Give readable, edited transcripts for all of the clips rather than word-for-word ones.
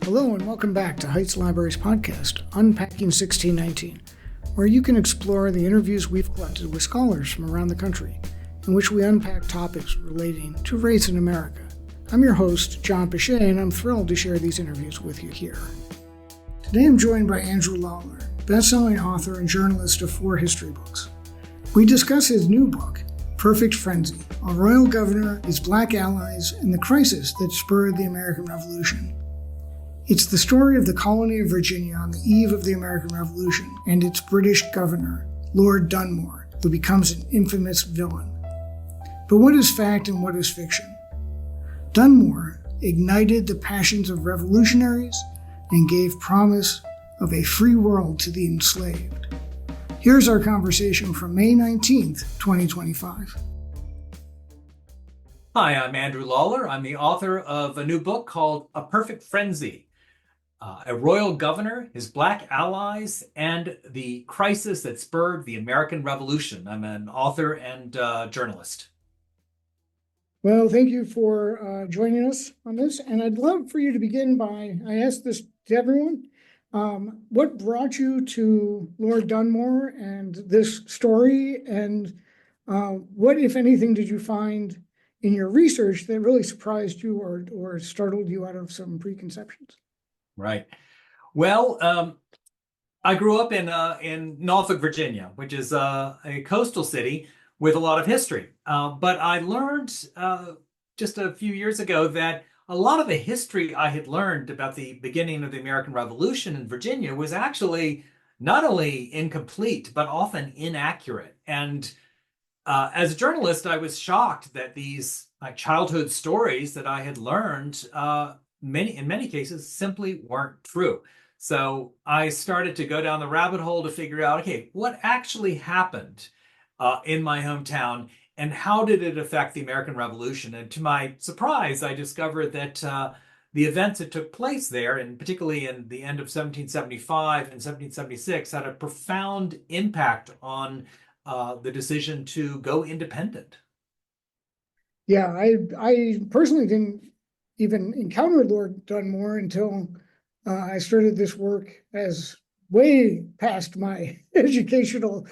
Hello and welcome back to Heights Library's podcast, Unpacking 1619, where you can explore the interviews we've collected with scholars from around the country, in which we unpack topics relating to race in America. I'm your host, John Pichet, and I'm thrilled to share these interviews with you here. Today I'm joined by Andrew Lawler, best-selling author and journalist of 4 history books. We discuss his new book, Perfect Frenzy, A Royal Governor, His Black Allies, and the Crisis That Spurred the American Revolution. It's the story of the colony of Virginia on the eve of the American Revolution and its British governor, Lord Dunmore, who becomes an infamous villain. But what is fact and what is fiction? Dunmore ignited the passions of revolutionaries and gave promise of a free world to the enslaved. Here's our conversation from May 19th, 2025. Hi, I'm Andrew Lawler. I'm the author of a new book called A Perfect Frenzy, A Royal Governor, His Black Allies, and the Crisis That Spurred the American Revolution. I'm an author and journalist. Well, thank you for joining us on this. And I'd love for you to begin by, I asked this to everyone, what brought you to Lord Dunmore and this story? And what, if anything, did you find in your research that really surprised you or startled you out of some preconceptions? Right. Well, I grew up in Norfolk, Virginia, which is a coastal city with a lot of history. But I learned just a few years ago that a lot of the history I had learned about the beginning of the American Revolution in Virginia was actually not only incomplete, but often inaccurate. And as a journalist, I was shocked that these childhood stories that I had learned, in many cases, simply weren't true. So I started to go down the rabbit hole to figure out, okay, what actually happened in my hometown, and how did it affect the American Revolution? And to my surprise, I discovered that the events that took place there, and particularly in the end of 1775 and 1776, had a profound impact on the decision to go independent. Yeah, I personally didn't even encounter Lord Dunmore until I started this work as way past my educational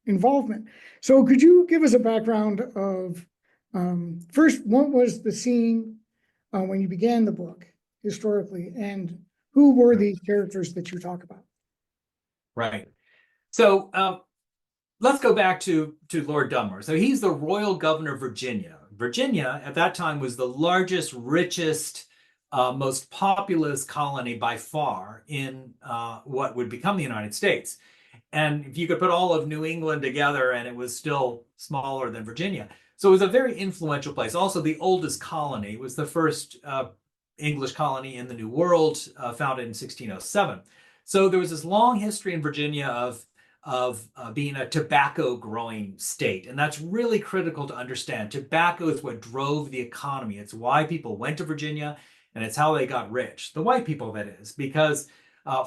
involvement. So could you give us a background of, first, what was the scene when you began the book historically, and who were these characters that you talk about? Right. So let's go back to Lord Dunmore. So he's the royal governor of Virginia. Virginia at that time was the largest, richest, most populous colony by far in what would become the United States. And if you could put all of New England together, and it was still smaller than Virginia. So it was a very influential place. Also, the oldest colony. It was the first English colony in the New World, founded in 1607. So there was this long history in Virginia of being a tobacco growing state. And that's really critical to understand. Tobacco is what drove the economy. It's why people went to Virginia, and it's how they got rich. The white people, that is, because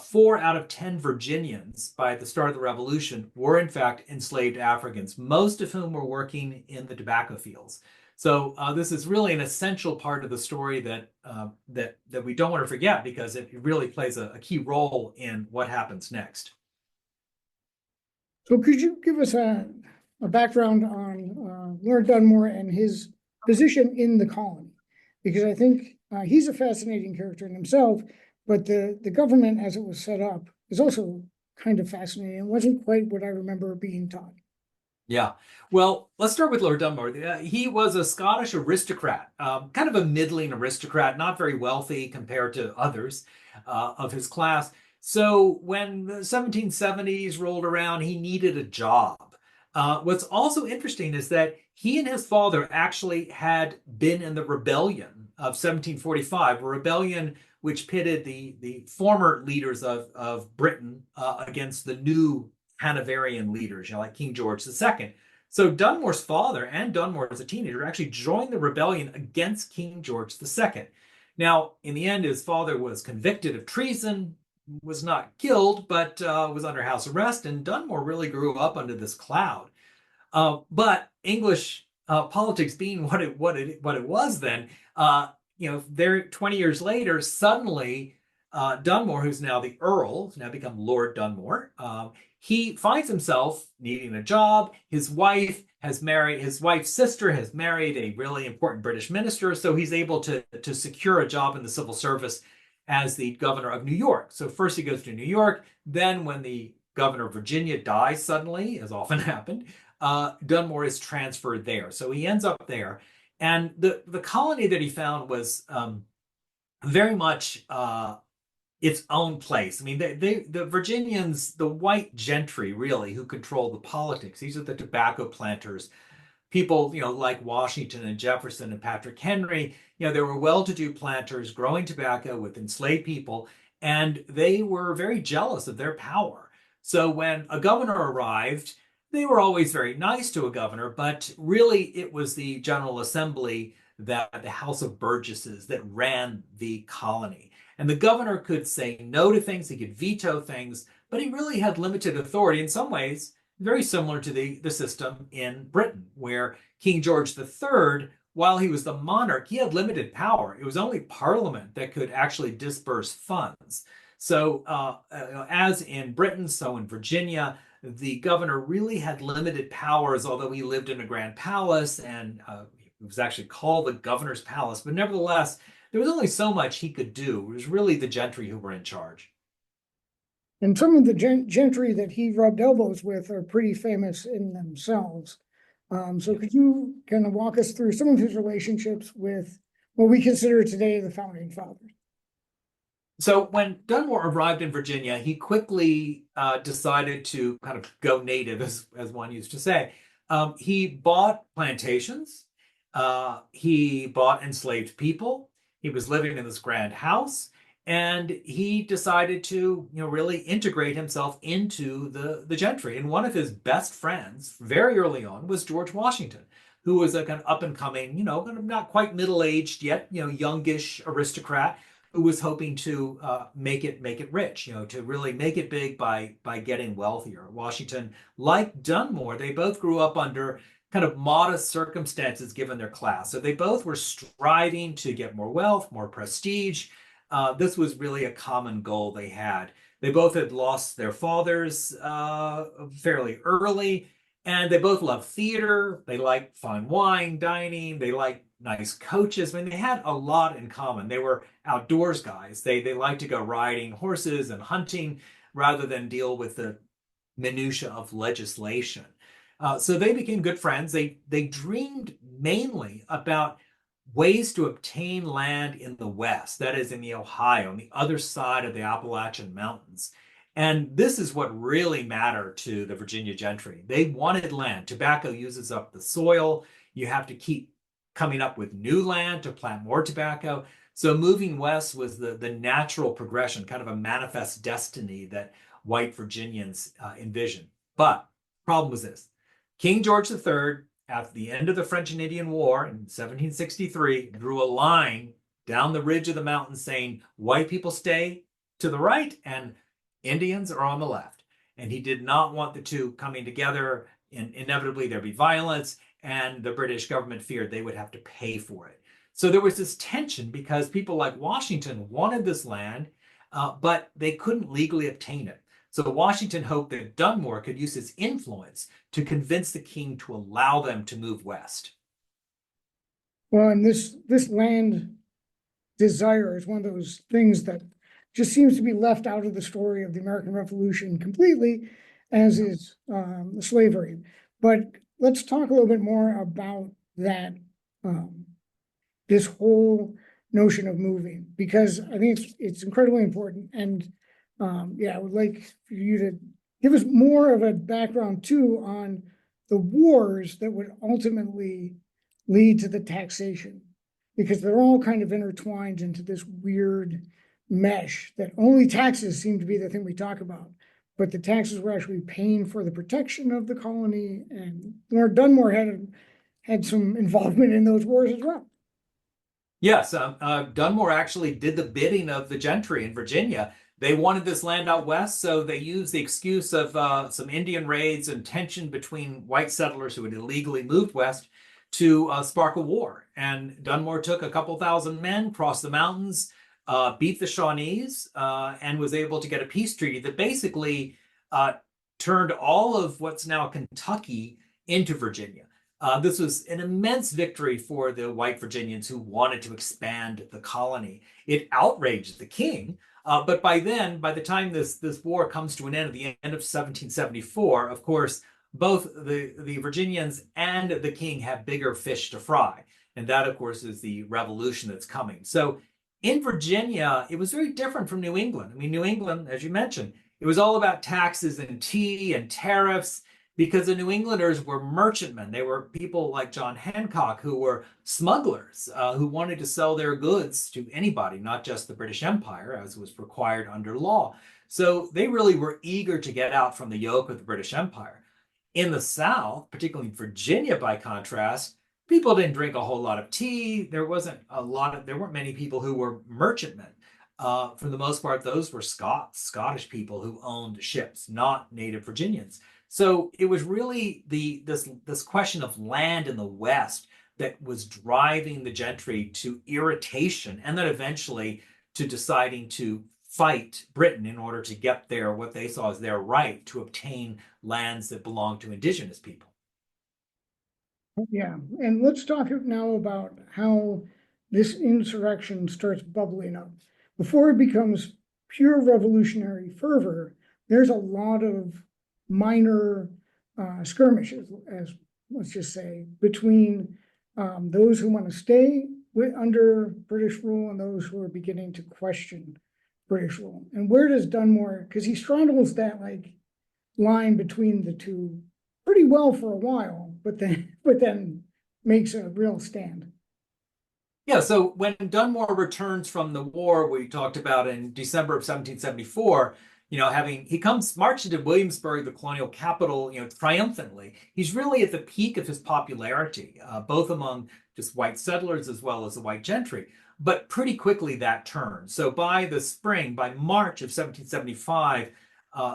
4 out of 10 Virginians by the start of the Revolution were in fact enslaved Africans, most of whom were working in the tobacco fields. So this is really an essential part of the story that we don't want to forget, because it really plays a key role in what happens next. So could you give us a background on Lord Dunmore and his position in the colony? Because I think he's a fascinating character in himself, but the government as it was set up is also kind of fascinating. It wasn't quite what I remember being taught. Yeah. Well, let's start with Lord Dunmore. He was a Scottish aristocrat, kind of a middling aristocrat, not very wealthy compared to others of his class. So when the 1770s rolled around, he needed a job. What's also interesting is that he and his father actually had been in the rebellion of 1745, a rebellion which pitted the former leaders of Britain against the new Hanoverian leaders, like King George II. So Dunmore's father and Dunmore as a teenager actually joined the rebellion against King George II. Now, in the end, his father was convicted of treason, was not killed, but was under house arrest, and Dunmore really grew up under this cloud. But English politics being what it was then, there 20 years later, suddenly Dunmore, who's now the Earl, has now become Lord Dunmore, he finds himself needing a job. His wife's sister has married a really important British minister, so he's able to secure a job in the civil service as the governor of New York. So first he goes to New York, then when the governor of Virginia dies suddenly, as often happened, Dunmore is transferred there. So he ends up there. And the colony that he found was very much its own place. I mean, the Virginians, the white gentry, really, who control the politics. These are the tobacco planters, people, like Washington and Jefferson and Patrick Henry. They were well-to-do planters growing tobacco with enslaved people, and they were very jealous of their power. So when a governor arrived, they were always very nice to a governor, but really it was the General Assembly, that the House of Burgesses, that ran the colony. And the governor could say no to things, he could veto things, but he really had limited authority in some ways, very similar to the system in Britain, where King George III, while he was the monarch, he had limited power. It was only Parliament that could actually disburse funds. So as in Britain, so in Virginia, the governor really had limited powers, although he lived in a grand palace, and it was actually called the governor's palace. But nevertheless, there was only so much he could do. It was really the gentry who were in charge. And some of the gentry that he rubbed elbows with are pretty famous in themselves. So could you kind of walk us through some of his relationships with what we consider today the founding fathers? So when Dunmore arrived in Virginia, he quickly decided to kind of go native, as one used to say. He bought plantations. He bought enslaved people. He was living in this grand house, and he decided to, really integrate himself into the gentry. And one of his best friends, very early on, was George Washington, who was a kind of up and coming, kind of not quite middle aged yet, youngish aristocrat who was hoping to make it rich, to really make it big by getting wealthier. Washington, like Dunmore, they both grew up under kind of modest circumstances given their class. So they both were striving to get more wealth, more prestige. This was really a common goal they had. They both had lost their fathers fairly early, and they both loved theater. They liked fine wine, dining. They liked nice coaches. I mean, they had a lot in common. They were outdoors guys. They liked to go riding horses and hunting rather than deal with the minutia of legislation. So they became good friends. They dreamed mainly about ways to obtain land in the West, that is in the Ohio, on the other side of the Appalachian Mountains. And this is what really mattered to the Virginia gentry. They wanted land. Tobacco uses up the soil. You have to keep coming up with new land to plant more tobacco. So moving west was the natural progression, kind of a manifest destiny that white Virginians envisioned. But the problem was this. King George III, at the end of the French and Indian War in 1763, drew a line down the ridge of the mountain saying, white people stay to the right and Indians are on the left. And he did not want the two coming together, and inevitably there'd be violence, and the British government feared they would have to pay for it. So there was this tension because people like Washington wanted this land, but they couldn't legally obtain it. So Washington hoped that Dunmore could use his influence to convince the king to allow them to move west. Well, and this land desire is one of those things that just seems to be left out of the story of the American Revolution completely, as is slavery. But let's talk a little bit more about that, this whole notion of moving, because I think it's incredibly important. And I would like for you to give us more of a background too on the wars that would ultimately lead to the taxation, because they're all kind of intertwined into this weird mesh that only taxes seem to be the thing we talk about. But the taxes were actually paying for the protection of the colony, and Lord Dunmore had some involvement in those wars as well. Yes, Dunmore actually did the bidding of the gentry in Virginia. They wanted this land out west, so they used the excuse of some Indian raids and tension between white settlers who had illegally moved west to spark a war. And Dunmore took a couple thousand men, crossed the mountains, beat the Shawnees, and was able to get a peace treaty that basically turned all of what's now Kentucky into Virginia. This was an immense victory for the white Virginians who wanted to expand the colony. It outraged the king, but by the time this war comes to an end at the end of 1774, of course, both the Virginians and the king have bigger fish to fry. And that, of course, is the revolution that's coming. So in Virginia, it was very different from New England. I mean, New England, as you mentioned, it was all about taxes and tea and tariffs, because the New Englanders were merchantmen. They were people like John Hancock, who were smugglers, who wanted to sell their goods to anybody, not just the British Empire, as was required under law. So they really were eager to get out from the yoke of the British Empire. In the South, particularly in Virginia, by contrast, people didn't drink a whole lot of tea. There weren't many people who were merchantmen. For the most part, those were Scottish people who owned ships, not native Virginians. So it was really this question of land in the West that was driving the gentry to irritation, and then eventually to deciding to fight Britain in order to get what they saw as their right to obtain lands that belonged to indigenous people. Yeah, and let's talk now about how this insurrection starts bubbling up. Before it becomes pure revolutionary fervor, there's a lot of minor skirmishes, as let's just say, between those who want to stay under British rule and those who are beginning to question British rule. And where does Dunmore, because he straddles that line between the two pretty well for a while, but then makes a real stand. Yeah, so when Dunmore returns from the war we talked about in December of 1774, he comes marching to Williamsburg, the colonial capital, triumphantly. He's really at the peak of his popularity, both among just white settlers as well as the white gentry. But pretty quickly that turns. So by March of 1775,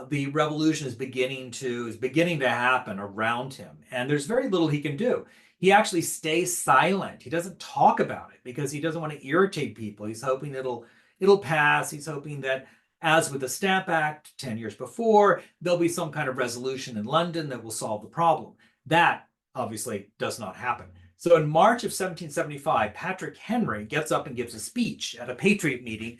the revolution is beginning to happen around him, and there's very little he can do. He actually stays silent. He doesn't talk about it because he doesn't want to irritate people. He's hoping it'll pass. He's hoping that, as with the Stamp Act 10 years before, there'll be some kind of resolution in London that will solve the problem. That obviously does not happen. So in March of 1775, Patrick Henry gets up and gives a speech at a Patriot meeting,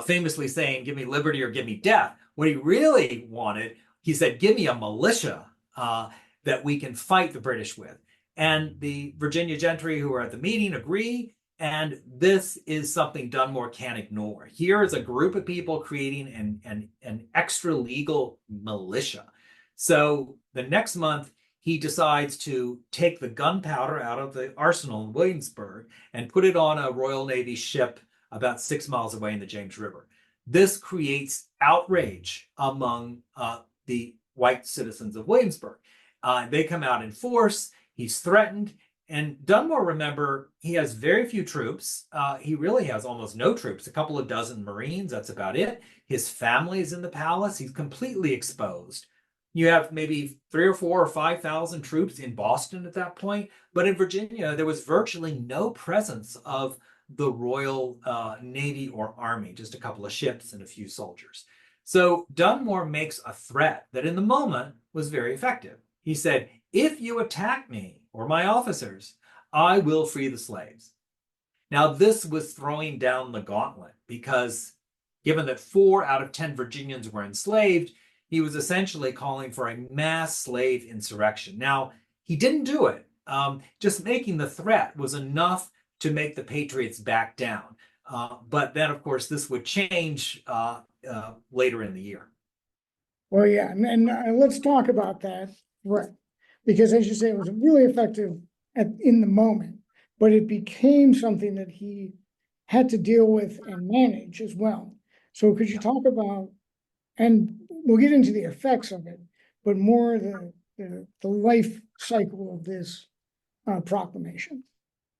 famously saying, "Give me liberty or give me death." What he really wanted, he said, "Give me a militia that we can fight the British with." And the Virginia gentry who are at the meeting agree. And this is something Dunmore can't ignore. Here is a group of people creating an extra legal militia. So the next month, he decides to take the gunpowder out of the arsenal in Williamsburg and put it on a Royal Navy ship about 6 miles away in the James River. This creates outrage among the white citizens of Williamsburg. They come out in force. He's threatened. And Dunmore, remember, he has very few troops. He really has almost no troops, a couple of dozen Marines. That's about it. His family is in the palace. He's completely exposed. You have maybe 3,000 or 4,000 or 5,000 troops in Boston at that point. But in Virginia, there was virtually no presence of the Royal Navy or Army, just a couple of ships and a few soldiers. So Dunmore makes a threat that in the moment was very effective. He said, "If you attack me or my officers, I will free the slaves." Now, this was throwing down the gauntlet because given that 4 out of 10 Virginians were enslaved, he was essentially calling for a mass slave insurrection. Now, he didn't do it. Just making the threat was enough to make the Patriots back down. But then, of course, this would change later in the year. Well, yeah, and let's talk about that, right? Because as you say, it was really effective in the moment, but it became something that he had to deal with and manage as well. So could you talk about, and we'll get into the effects of it, but more the life cycle of this proclamation?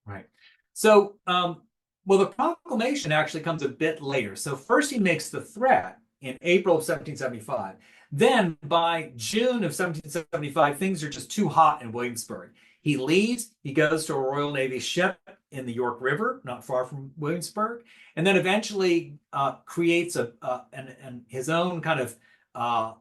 Right. So, well, the proclamation actually comes a bit later. So first he makes the threat in April of 1775. Then by June of 1775, things are just too hot in Williamsburg. He leaves, he goes to a Royal Navy ship in the York River, not far from Williamsburg, and then eventually creates his own kind of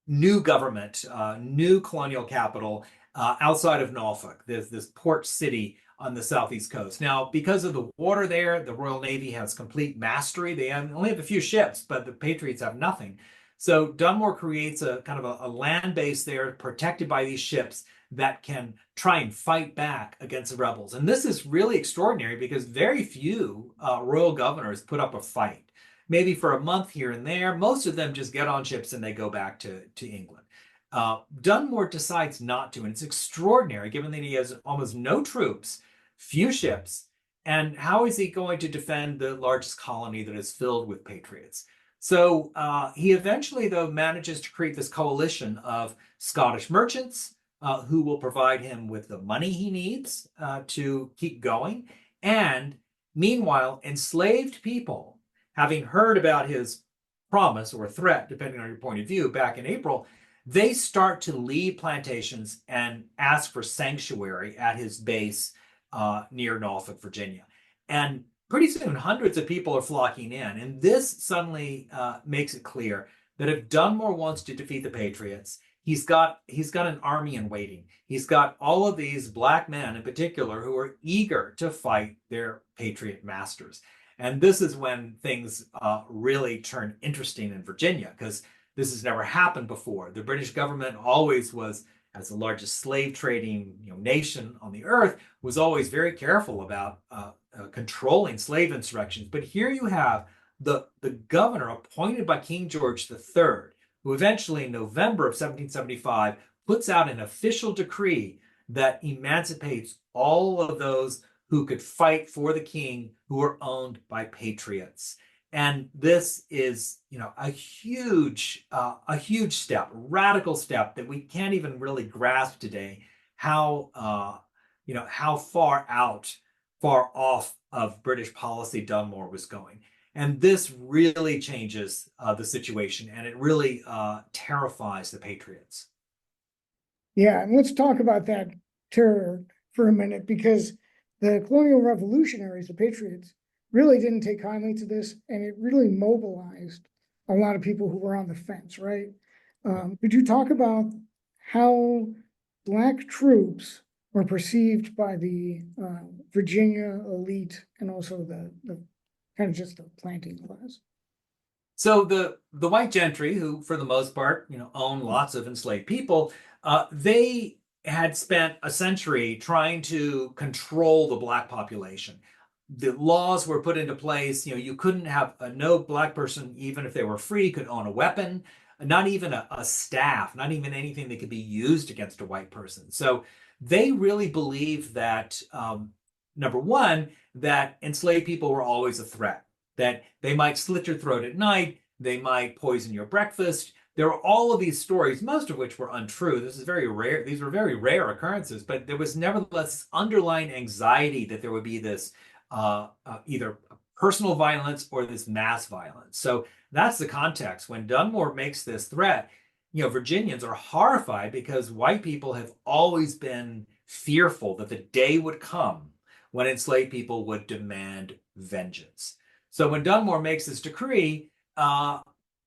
new government, new colonial capital outside of Norfolk. There's this port city on the southeast coast. Now, because of the water there, the Royal Navy has complete mastery. They only have a few ships, but the Patriots have nothing. So Dunmore creates a kind of a land base there protected by these ships that can try and fight back against the rebels. And this is really extraordinary because very few royal governors put up a fight. Maybe for a month here and there. Most of them just get on ships and they go back to England. Dunmore decides not to, and it's extraordinary given that he has almost no troops, few ships, and how is he going to defend the largest colony that is filled with patriots? So he eventually, though, manages to create this coalition of Scottish merchants who will provide him with the money he needs to keep going. And meanwhile, enslaved people, having heard about his promise or threat, depending on your point of view, back in April, they start to leave plantations and ask for sanctuary at his base near Norfolk, Virginia. And pretty soon, hundreds of people are flocking in. And this suddenly makes it clear that if Dunmore wants to defeat the Patriots, he's got an army in waiting. He's got all of these black men in particular who are eager to fight their Patriot masters. And this is when things really turn interesting in Virginia, because this has never happened before. The British government always was, as the largest slave trading nation on the earth, was always very careful about controlling slave insurrections. But here you have the governor appointed by King George III, who eventually in November of 1775 puts out an official decree that emancipates all of those who could fight for the king who were owned by patriots. And this is, a huge step, radical step that we can't even really grasp today. How far off of British policy Dunmore was going. And this really changes the situation, and it really terrifies the patriots. Yeah, and let's talk about that terror for a minute, because the colonial revolutionaries, the patriots, really didn't take kindly to this, and it really mobilized a lot of people who were on the fence, right? Could you talk about how Black troops were perceived by the Virginia elite and also the kind of just the planting class? So the white gentry, who for the most part, own lots of enslaved people, they had spent a century trying to control the Black population. The laws were put into place. You couldn't have no Black person, even if they were free, could own a weapon, not even a staff, not even anything that could be used against a white person. So they really believed that, number one, that enslaved people were always a threat, that they might slit your throat at night, they might poison your breakfast. There were all of these stories, most of which were untrue. This is very rare. These were very rare occurrences, but there was nevertheless underlying anxiety that there would be this either personal violence or this mass violence. So that's the context. When Dunmore makes this threat, Virginians are horrified because white people have always been fearful that the day would come when enslaved people would demand vengeance. So when Dunmore makes this decree,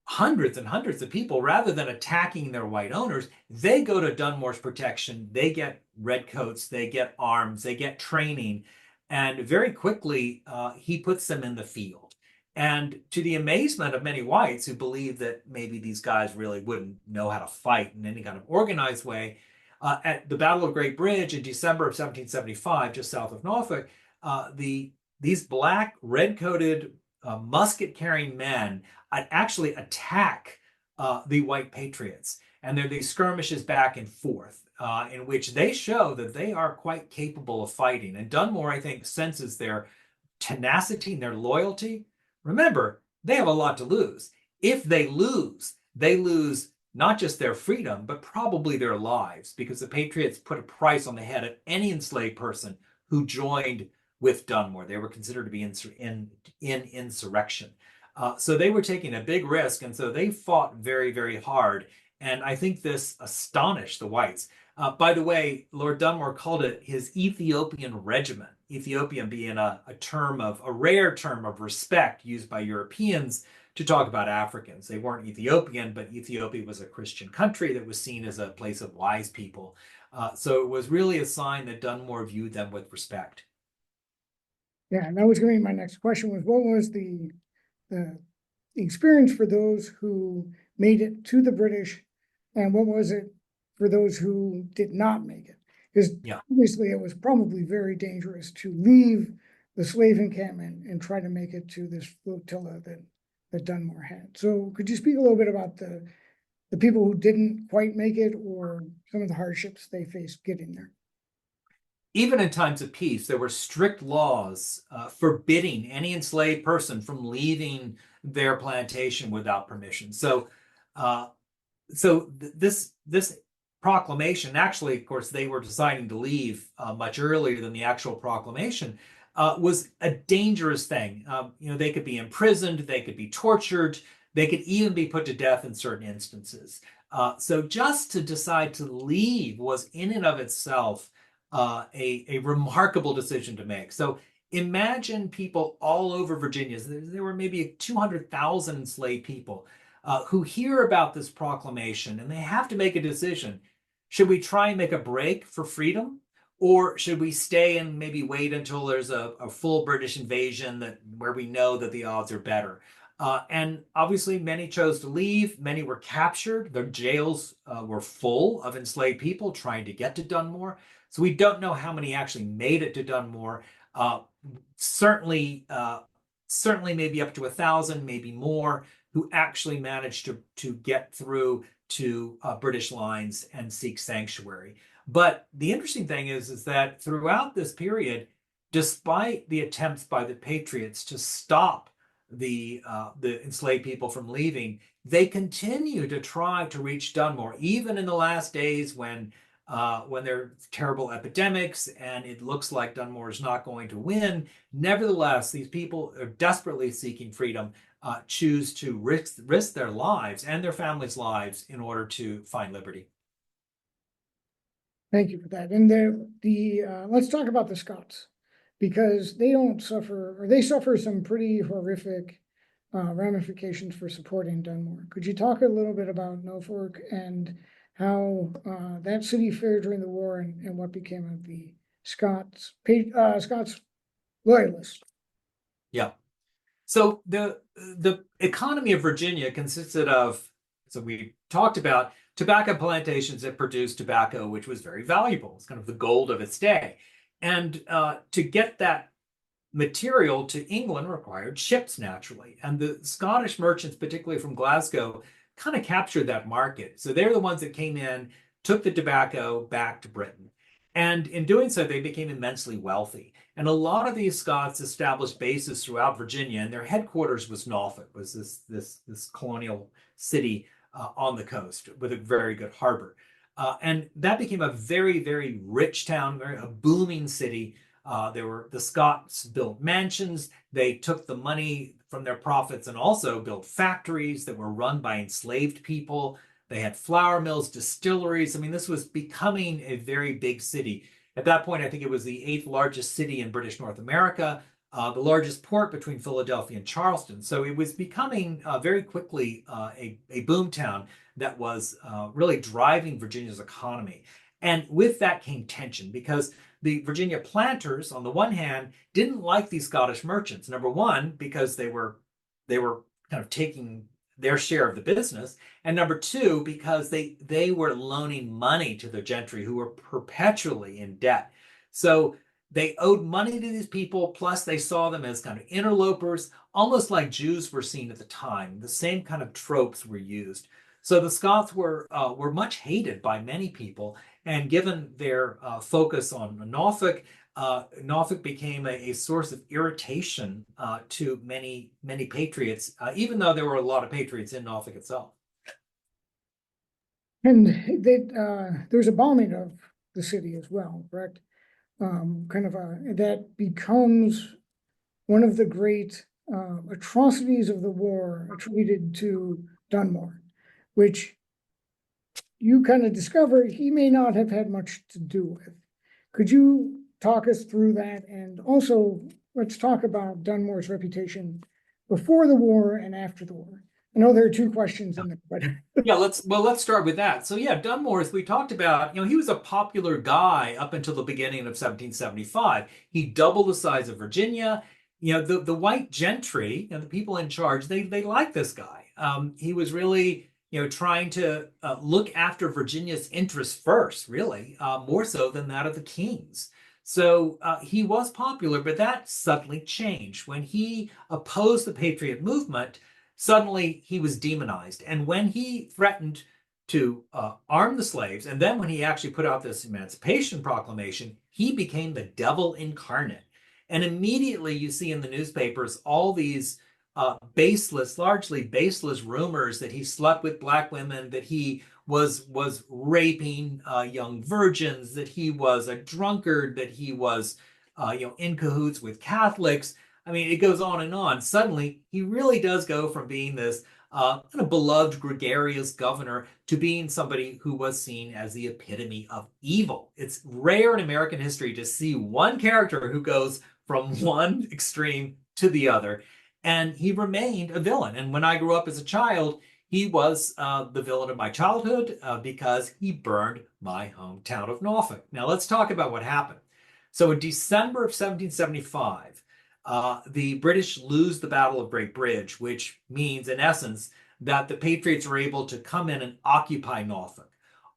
hundreds and hundreds of people, rather than attacking their white owners, they go to Dunmore's protection. They get redcoats, they get arms, they get training. And very quickly, he puts them in the field. And to the amazement of many whites who believe that maybe these guys really wouldn't know how to fight in any kind of organized way, at the Battle of Great Bridge in December of 1775, just south of Norfolk, these Black red-coated musket-carrying men actually attack the white patriots. And there are these skirmishes back and forth in which they show that they are quite capable of fighting. And Dunmore, I think, senses their tenacity and their loyalty. Remember, they have a lot to lose. If they lose not just their freedom, but probably their lives, because the Patriots put a price on the head of any enslaved person who joined with Dunmore. They were considered to be in insurrection. So they were taking a big risk, and so they fought very, very hard. And I think this astonished the whites. By the way, Lord Dunmore called it his Ethiopian regiment, Ethiopian being a rare term of respect used by Europeans to talk about Africans. They weren't Ethiopian, but Ethiopia was a Christian country that was seen as a place of wise people. So it was really a sign that Dunmore viewed them with respect. Yeah, and that was going to be my next question was what was the experience for those who made it to the British and what was it for those who did not make it? Because Yeah. obviously it was probably very dangerous to leave the slave encampment and try to make it to this flotilla that Dunmore had. So could you speak a little bit about the people who didn't quite make it or some of the hardships they faced getting there? Even in times of peace, there were strict laws forbidding any enslaved person from leaving their plantation without permission. Uh, this proclamation, actually, of course, they were deciding to leave much earlier than the actual proclamation, was a dangerous thing. They could be imprisoned, they could be tortured, they could even be put to death in certain instances. So just to decide to leave was in and of itself a remarkable decision to make. So imagine people all over Virginia. There were maybe 200,000 enslaved people who hear about this proclamation and they have to make a decision. Should we try and make a break for freedom? Or should we stay and maybe wait until there's a full British invasion where we know that the odds are better? And obviously, many chose to leave. Many were captured. Their jails were full of enslaved people trying to get to Dunmore. So we don't know how many actually made it to Dunmore. Uh, certainly, maybe up to 1,000, maybe more, who actually managed to get through to British lines and seek sanctuary. But the interesting thing is that throughout this period, despite the attempts by the Patriots to stop the enslaved people from leaving, they continue to try to reach Dunmore, even in the last days when there are terrible epidemics and it looks like Dunmore is not going to win. Nevertheless, these people are desperately seeking freedom, choose to risk their lives and their families' lives in order to find liberty. Thank you for that. And let's talk about the Scots because they don't suffer, or they suffer some pretty horrific ramifications for supporting Dunmore. Could you talk a little bit about Norfolk and how that city fared during the war and what became of the Scots loyalists? Yeah. So the economy of Virginia consisted of, so we talked about tobacco plantations that produced tobacco, which was very valuable. It's kind of the gold of its day. And to get that material to England required ships naturally. And the Scottish merchants, particularly from Glasgow, kind of captured that market. So they're the ones that came in, took the tobacco back to Britain. And in doing so, they became immensely wealthy. And a lot of these Scots established bases throughout Virginia, and their headquarters was Norfolk, was this colonial city on the coast with a very good harbor. And that became a very, very rich town, a booming city. The Scots built mansions. They took the money from their profits and also built factories that were run by enslaved people. They had flour mills, distilleries. I mean, this was becoming a very big city. At that point, I think it was the 8th largest city in British North America, the largest port between Philadelphia and Charleston. So it was becoming very quickly a boom town that was really driving Virginia's economy. And with that came tension because the Virginia planters, on the one hand, didn't like these Scottish merchants. Number one, because they were kind of taking their share of the business, and number two, because they were loaning money to the gentry who were perpetually in debt. So they owed money to these people, plus they saw them as kind of interlopers, almost like Jews were seen at the time. The same kind of tropes were used. So the Scots were much hated by many people, and given their focus on Norfolk, Norfolk became a source of irritation to many patriots, even though there were a lot of patriots in Norfolk itself. And there's a bombing of the city as well, correct? That becomes one of the great atrocities of the war attributed to Dunmore, which you kind of discover he may not have had much to do with. Could you talk us through that? And also, let's talk about Dunmore's reputation before the war and after the war. I know there are two questions in there, but Yeah, let's start with that. So yeah, Dunmore, as we talked about, he was a popular guy up until the beginning of 1775. He doubled the size of Virginia. The white gentry and the people in charge, they liked this guy. He was really, trying to look after Virginia's interests first, really, more so than that of the king's. So he was popular, but that suddenly changed when he opposed the Patriot movement. Suddenly he was demonized. And when he threatened to arm the slaves, and then when he actually put out this Emancipation Proclamation, he became the devil incarnate. And immediately you see in the newspapers all these largely baseless rumors that he slept with black women, that he was raping young virgins, that he was a drunkard, that he was in cahoots with Catholics. I mean, it goes on and on. Suddenly, he really does go from being this kind of beloved, gregarious governor to being somebody who was seen as the epitome of evil. It's rare in American history to see one character who goes from one extreme to the other. And he remained a villain. And when I grew up as a child, he was the villain of my childhood because he burned my hometown of Norfolk. Now, let's talk about what happened. So in December of 1775, the British lose the Battle of Great Bridge, which means, in essence, that the Patriots were able to come in and occupy Norfolk.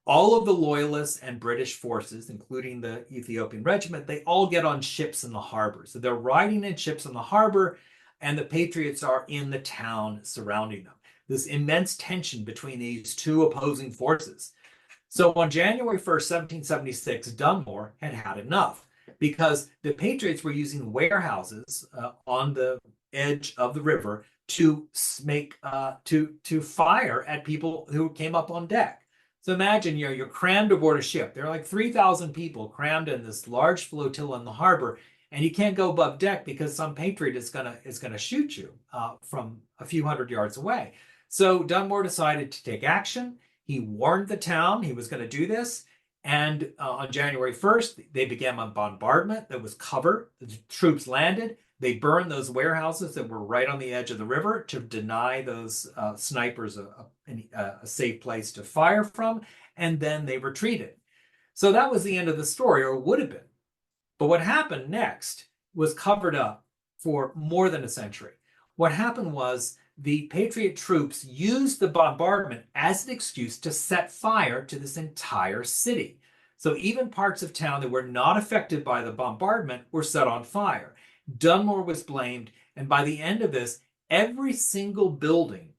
All of the Loyalists and British forces, including the Ethiopian regiment, they all get on ships in the harbor. So they're riding in ships in the harbor, and the Patriots are in the town surrounding them. This immense tension between these two opposing forces. So on January 1st, 1776, Dunmore had had enough because the Patriots were using warehouses on the edge of the river to to fire at people who came up on deck. So imagine you're crammed aboard a ship. There are like 3,000 people crammed in this large flotilla in the harbor, and you can't go above deck because some patriot is gonna shoot you from a few hundred yards away. So Dunmore decided to take action. He warned the town he was going to do this. And on January 1st, they began a bombardment that was covered. The troops landed. They burned those warehouses that were right on the edge of the river to deny those snipers a safe place to fire from. And then they retreated. So that was the end of the story, or would have been. But what happened next was covered up for more than a century. What happened was the Patriot troops used the bombardment as an excuse to set fire to this entire city. So even parts of town that were not affected by the bombardment were set on fire. Dunmore was blamed, and by the end of this, every single building,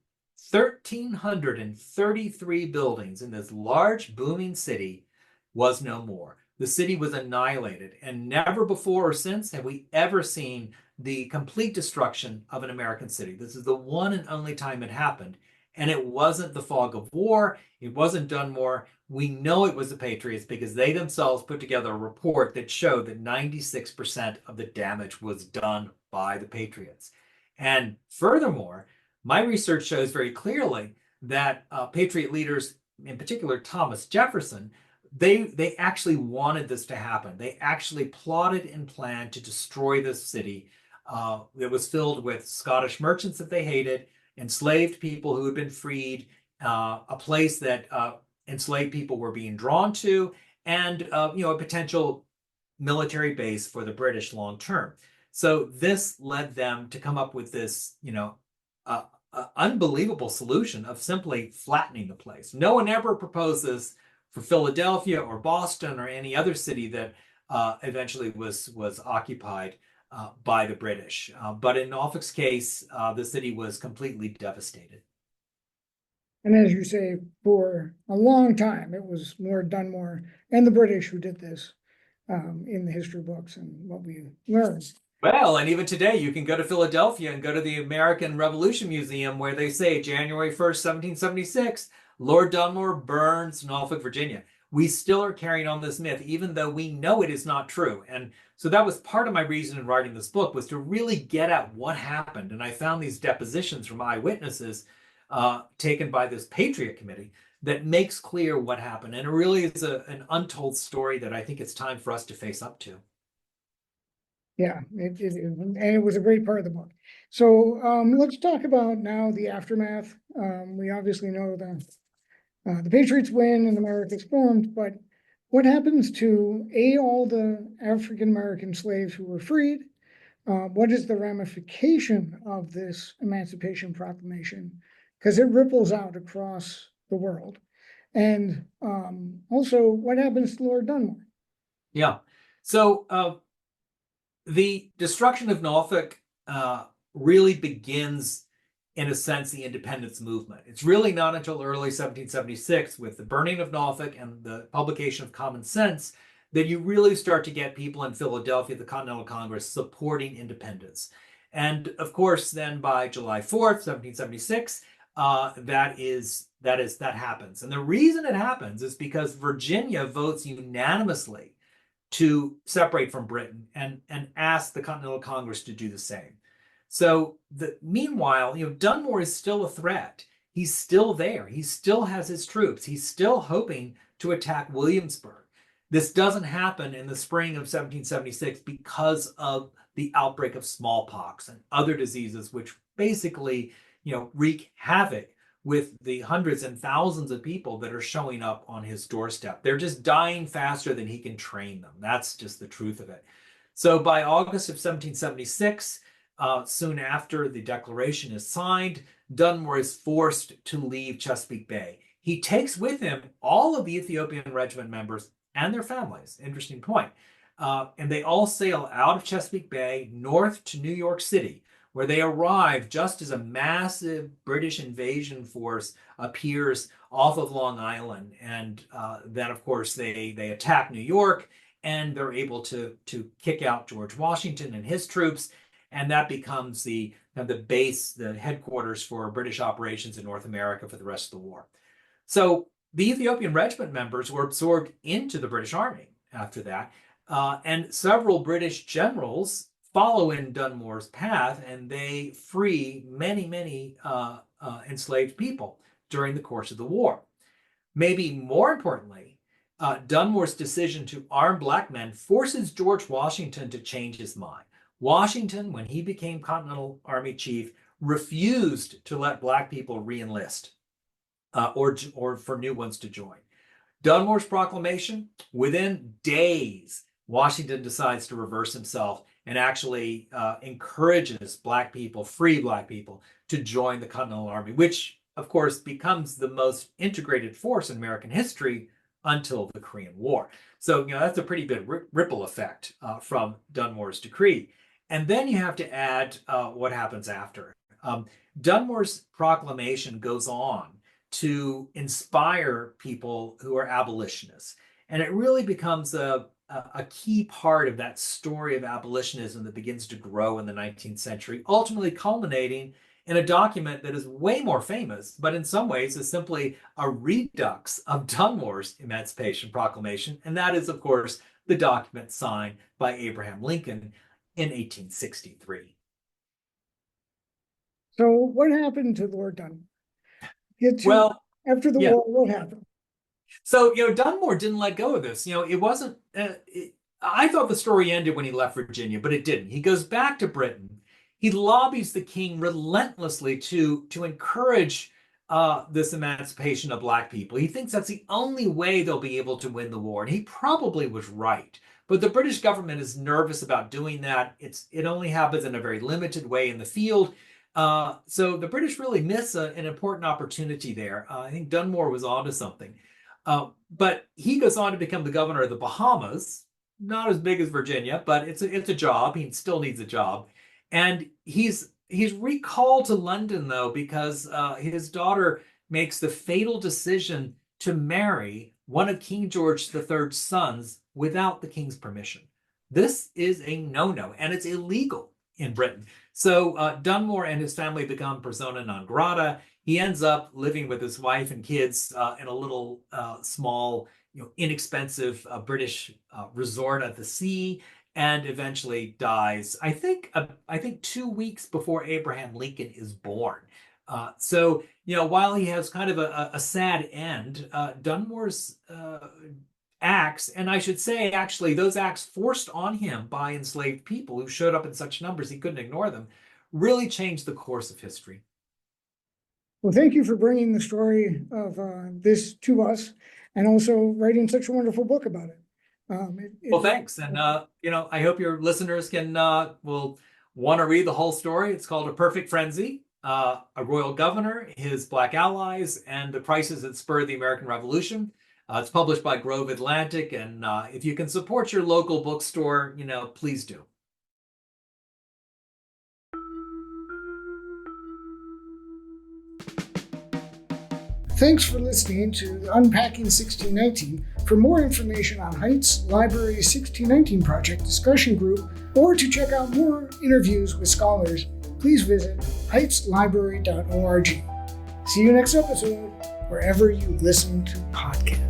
1,333 buildings in this large, booming city, was no more. The city was annihilated, and never before or since have we ever seen the complete destruction of an American city. This is the one and only time it happened. And it wasn't the fog of war. It wasn't Dunmore. We know it was the Patriots because they themselves put together a report that showed that 96% of the damage was done by the Patriots. And furthermore, my research shows very clearly that Patriot leaders, in particular Thomas Jefferson, they actually wanted this to happen. They actually plotted and planned to destroy this city that was filled with Scottish merchants that they hated, enslaved people who had been freed, a place that enslaved people were being drawn to, and a potential military base for the British long term. So this led them to come up with this, unbelievable solution of simply flattening the place. No one ever proposed this for Philadelphia or Boston or any other city that eventually was occupied by the British. But in Norfolk's case, the city was completely devastated. And as you say, for a long time, it was Lord Dunmore and the British who did this in the history books and what we learned. Well, and even today, you can go to Philadelphia and go to the American Revolution Museum where they say January 1st, 1776, Lord Dunmore burns Norfolk, Virginia. We still are carrying on this myth, even though we know it is not true. And so that was part of my reason in writing this book, was to really get at what happened. And I found these depositions from eyewitnesses taken by this Patriot Committee that makes clear what happened. And it really is an untold story that I think it's time for us to face up to. Yeah, and it was a great part of the book. So let's talk about now the aftermath. We obviously know the Patriots win and America's formed, but what happens to all the African American slaves who were freed? What is the ramification of this Emancipation Proclamation? Because it ripples out across the world. And also, what happens to Lord Dunmore? Yeah. So the destruction of Norfolk really begins, in a sense, the independence movement. It's really not until early 1776, with the burning of Norfolk and the publication of Common Sense, that you really start to get people in Philadelphia, the Continental Congress, supporting independence. And of course, then by July 4th, 1776, that happens. And the reason it happens is because Virginia votes unanimously to separate from Britain and ask the Continental Congress to do the same. So meanwhile, Dunmore is still a threat. He's still there. He still has his troops. He's still hoping to attack Williamsburg. This doesn't happen in the spring of 1776 because of the outbreak of smallpox and other diseases, which basically, wreak havoc with the hundreds and thousands of people that are showing up on his doorstep. They're just dying faster than he can train them. That's just the truth of it. So by August of 1776, soon after the declaration is signed, Dunmore is forced to leave Chesapeake Bay. He takes with him all of the Ethiopian regiment members and their families. Interesting point. And they all sail out of Chesapeake Bay north to New York City, where they arrive just as a massive British invasion force appears off of Long Island. And then, of course, they attack New York, and they're able to kick out George Washington and his troops. And that becomes the base, the headquarters for British operations in North America for the rest of the war. So the Ethiopian regiment members were absorbed into the British Army after that. And several British generals follow in Dunmore's path, and they free many enslaved people during the course of the war. Maybe more importantly, Dunmore's decision to arm black men forces George Washington to change his mind. Washington, when he became Continental Army chief, refused to let black people re-enlist or for new ones to join. Dunmore's proclamation, within days, Washington decides to reverse himself and actually encourages black people, free black people, to join the Continental Army, which, of course, becomes the most integrated force in American history until the Korean War. So, that's a pretty big ripple effect from Dunmore's decree. And then you have to add what happens after. Dunmore's proclamation goes on to inspire people who are abolitionists. And it really becomes a key part of that story of abolitionism that begins to grow in the 19th century, ultimately culminating in a document that is way more famous, but in some ways is simply a redux of Dunmore's Emancipation Proclamation. And that is, of course, the document signed by Abraham Lincoln in 1863. So what happened to Lord Dunmore? Well, after the war, what happened? So, Dunmore didn't let go of this. It wasn't, I thought the story ended when he left Virginia, but it didn't. He goes back to Britain. He lobbies the king relentlessly to encourage this emancipation of black people. He thinks that's the only way they'll be able to win the war. And he probably was right. But the British government is nervous about doing that. It only happens in a very limited way in the field. So the British really miss an important opportunity there. I think Dunmore was onto something. But he goes on to become the governor of the Bahamas, not as big as Virginia, but it's a job. He still needs a job. And he's recalled to London, though, because his daughter makes the fatal decision to marry one of King George III's sons without the king's permission. This is a no-no, and it's illegal in Britain. So Dunmore and his family become persona non grata. He ends up living with his wife and kids in a little small, inexpensive British resort at the sea, and eventually dies. I think 2 weeks before Abraham Lincoln is born. So, while he has kind of a sad end, Dunmore's acts, and I should say, actually, those acts forced on him by enslaved people who showed up in such numbers he couldn't ignore them, really changed the course of history. Well, thank you for bringing the story of this to us and also writing such a wonderful book about it. Well, thanks. And, I hope your listeners will want to read the whole story. It's called A Perfect Frenzy, A Royal Governor, His Black Allies, and the Crisis that Spurred the American Revolution. It's published by Grove Atlantic. And if you can support your local bookstore, please do. Thanks for listening to the Unpacking 1619. For more information on Heights Library's 1619 Project discussion group, or to check out more interviews with scholars, please visit heightslibrary.org. See you next episode, wherever you listen to podcasts.